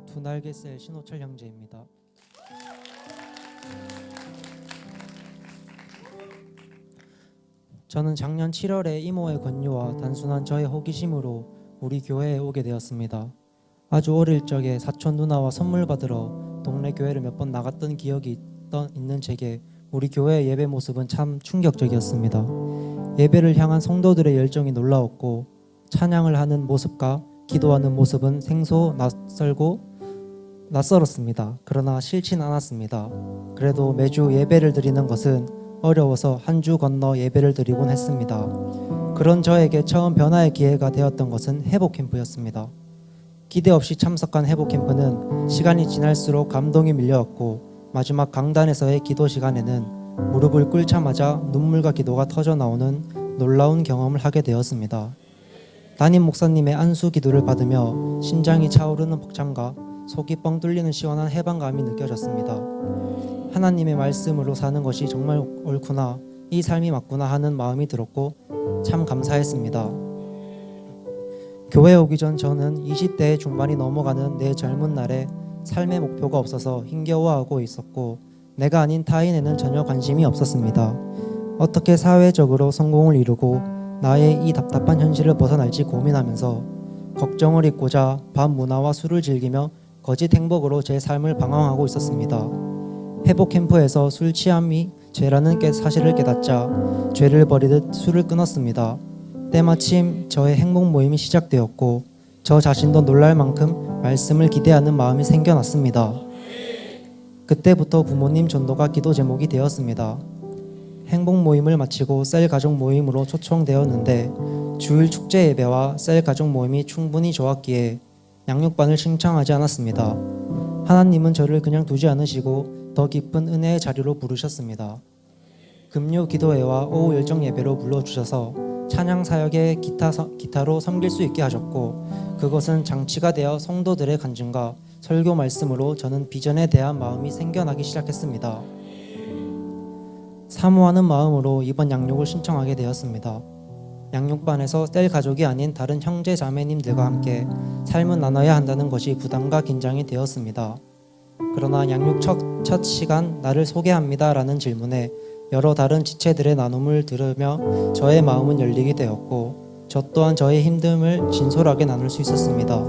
두 날개 셀 신호철 형제입니다. 저는 작년 7월에 이모의 권유와 단순한 저의 호기심으로 우리 교회에 오게 되었습니다. 아주 어릴 적에 사촌 누나와 선물 받으러 동네 교회를 몇 번 나갔던 기억이 있는 제게 우리 교회의 예배 모습은 참 충격적이었습니다. 예배를 향한 성도들의 열정이 놀라웠고 찬양을 하는 모습과 기도하는 모습은 낯설었습니다. 그러나 싫진 않았습니다. 그래도 매주 예배를 드리는 것은 어려워서 한 주 건너 예배를 드리곤 했습니다. 그런 저에게 처음 변화의 기회가 되었던 것은 회복 캠프였습니다. 기대 없이 참석한 회복 캠프는 시간이 지날수록 감동이 밀려왔고 마지막 강단에서의 기도 시간에는 무릎을 꿇자마자 눈물과 기도가 터져 나오는 놀라운 경험을 하게 되었습니다. 담임 목사님의 안수 기도를 받으며 심장이 차오르는 벅참과 속이 뻥 뚫리는 시원한 해방감이 느껴졌습니다. 하나님의 말씀으로 사는 것이 정말 옳구나, 이 삶이 맞구나 하는 마음이 들었고 참 감사했습니다. 교회 오기 전 저는 20대의 중반이 넘어가는 내 젊은 날에 삶의 목표가 없어서 힘겨워하고 있었고 내가 아닌 타인에는 전혀 관심이 없었습니다. 어떻게 사회적으로 성공을 이루고 나의 이 답답한 현실을 벗어날지 고민하면서 걱정을 잊고자 밤 문화와 술을 즐기며 거짓 행복으로 제 삶을 방황하고 있었습니다. 회복 캠프에서 술 취함이 죄라는 사실을 깨닫자 죄를 버리듯 술을 끊었습니다. 때마침 저의 행복 모임이 시작되었고 저 자신도 놀랄 만큼 말씀을 기대하는 마음이 생겨났습니다. 그때부터 부모님 전도가 기도 제목이 되었습니다. 행복 모임을 마치고 셀 가족 모임으로 초청되었는데 주일 축제 예배와 셀 가족 모임이 충분히 좋았기에 양육반을 신청하지 않았습니다. 하나님은 저를 그냥 두지 않으시고 더 깊은 은혜의 자리로 부르셨습니다. 금요 기도회와 오후 열정 예배로 불러주셔서 찬양 사역에 기타로 섬길 수 있게 하셨고 그것은 장치가 되어 성도들의 간증과 설교 말씀으로 저는 비전에 대한 마음이 생겨나기 시작했습니다. 사모하는 마음으로 이번 양육을 신청하게 되었습니다. 양육반에서 셀 가족이 아닌 다른 형제 자매님들과 함께 삶을 나눠야 한다는 것이 부담과 긴장이 되었습니다. 그러나 양육 첫 시간 나를 소개합니다 라는 질문에 여러 다른 지체들의 나눔을 들으며 저의 마음은 열리게 되었고 저 또한 저의 힘듦을 진솔하게 나눌 수 있었습니다.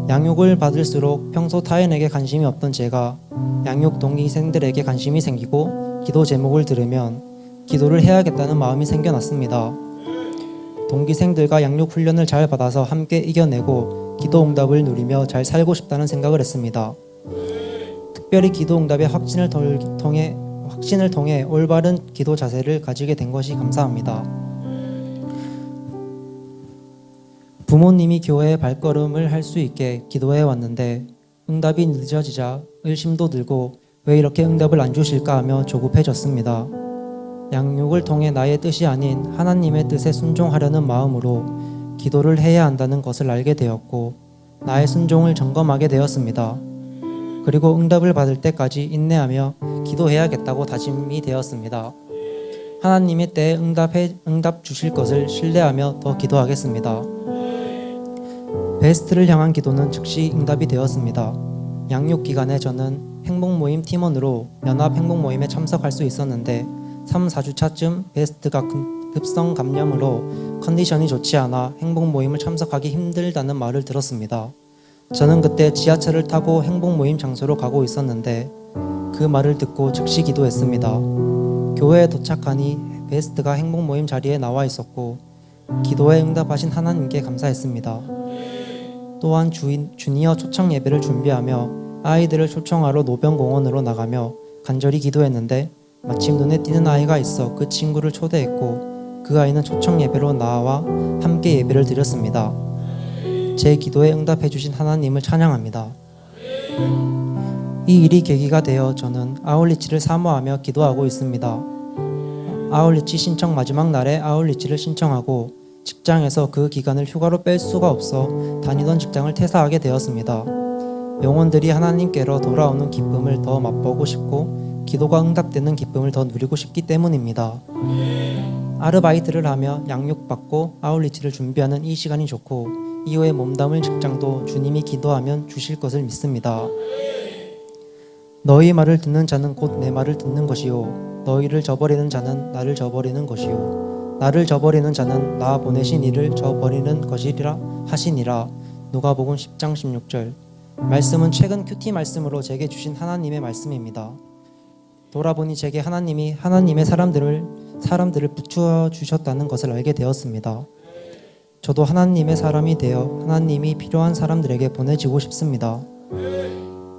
양육을 받을수록 평소 타인에게 관심이 없던 제가 양육 동기생들에게 관심이 생기고 기도 제목을 들으면 기도를 해야겠다는 마음이 생겨났습니다. 동기생들과 양육 훈련을 잘 받아서 함께 이겨내고 기도 응답을 누리며 잘 살고 싶다는 생각을 했습니다. 특별히 기도 응답의 확신을 통해 올바른 기도 자세를 가지게 된 것이 감사합니다. 부모님이 교회에 발걸음을 할 수 있게 기도해 왔는데 응답이 늦어지자 의심도 들고 왜 이렇게 응답을 안 주실까 하며 조급해졌습니다. 양육을 통해 나의 뜻이 아닌 하나님의 뜻에 순종하려는 마음으로 기도를 해야 한다는 것을 알게 되었고 나의 순종을 점검하게 되었습니다. 그리고 응답을 받을 때까지 인내하며 기도해야겠다고 다짐이 되었습니다. 하나님의 때에 응답 주실 것을 신뢰하며 더 기도하겠습니다. 베스트를 향한 기도는 즉시 응답이 되었습니다. 양육 기간에 저는 행복모임 팀원으로 연합 행복모임에 참석할 수 있었는데 3, 4주차쯤 베스트가 급성 감염으로 컨디션이 좋지 않아 행복모임을 참석하기 힘들다는 말을 들었습니다. 저는 그때 지하철을 타고 행복모임 장소로 가고 있었는데 그 말을 듣고 즉시 기도했습니다. 교회에 도착하니 베스트가 행복모임 자리에 나와 있었고 기도에 응답하신 하나님께 감사했습니다. 또한 주니어 초청 예배를 준비하며 아이들을 초청하러 노병공원으로 나가며 간절히 기도했는데 마침 눈에 띄는 아이가 있어 그 친구를 초대했고 그 아이는 초청 예배로 나와 함께 예배를 드렸습니다. 제 기도에 응답해 주신 하나님을 찬양합니다. 이 일이 계기가 되어 저는 아울리치를 사모하며 기도하고 있습니다. 아울리치 신청 마지막 날에 아울리치를 신청하고 직장에서 그 기간을 휴가로 뺄 수가 없어 다니던 직장을 퇴사하게 되었습니다. 영혼들이 하나님께로 돌아오는 기쁨을 더 맛보고 싶고 기도가 응답되는 기쁨을 더 누리고 싶기 때문입니다. 아르바이트를 하며 양육받고 아울리치를 준비하는 이 시간이 좋고 이후에 몸담을 직장도 주님이 기도하면 주실 것을 믿습니다. 너희 말을 듣는 자는 곧 내 말을 듣는 것이요 너희를 저버리는 자는 나를 저버리는 것이요 나를 저버리는 자는 나 보내신 이를 저버리는 것이리라 하시니라. 누가복음 10장 16절. 말씀은 최근 큐티 말씀으로 제게 주신 하나님의 말씀입니다. 돌아보니 제게 하나님이 하나님의 사람들을 붙여 주셨다는 것을 알게 되었습니다. 저도 하나님의 사람이 되어 하나님이 필요한 사람들에게 보내지고 싶습니다.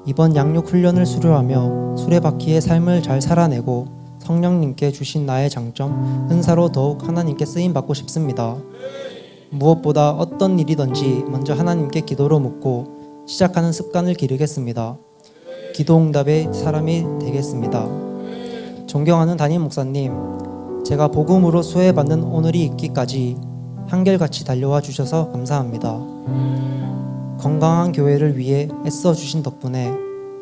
이번 양육 훈련을 수료하며 수레바퀴의 삶을 잘 살아내고 성령님께 주신 나의 장점, 은사로 더욱 하나님께 쓰임 받고 싶습니다. 무엇보다 어떤 일이든지 먼저 하나님께 기도로 묻고 시작하는 습관을 기르겠습니다. 기도응답의 사람이 되겠습니다. 존경하는 담임 목사님, 제가 복음으로 수혜받는 오늘이 있기까지 한결같이 달려와 주셔서 감사합니다. 건강한 교회를 위해 애써주신 덕분에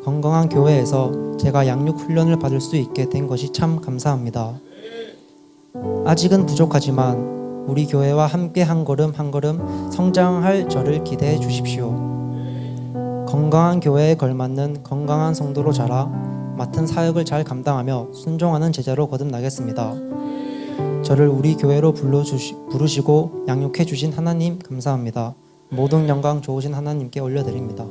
건강한 교회에서 제가 양육 훈련을 받을 수 있게 된 것이 참 감사합니다. 아직은 부족하지만 우리 교회와 함께 한 걸음 한 걸음 성장할 저를 기대해 주십시오. 건강한 교회에 걸맞는 건강한 성도로 자라 맡은 사역을 잘 감당하며 순종하는 제자로 거듭나겠습니다. 저를 우리 교회로 부르시고 양육해 주신 하나님 감사합니다. 모든 영광 좋으신 하나님께 올려드립니다.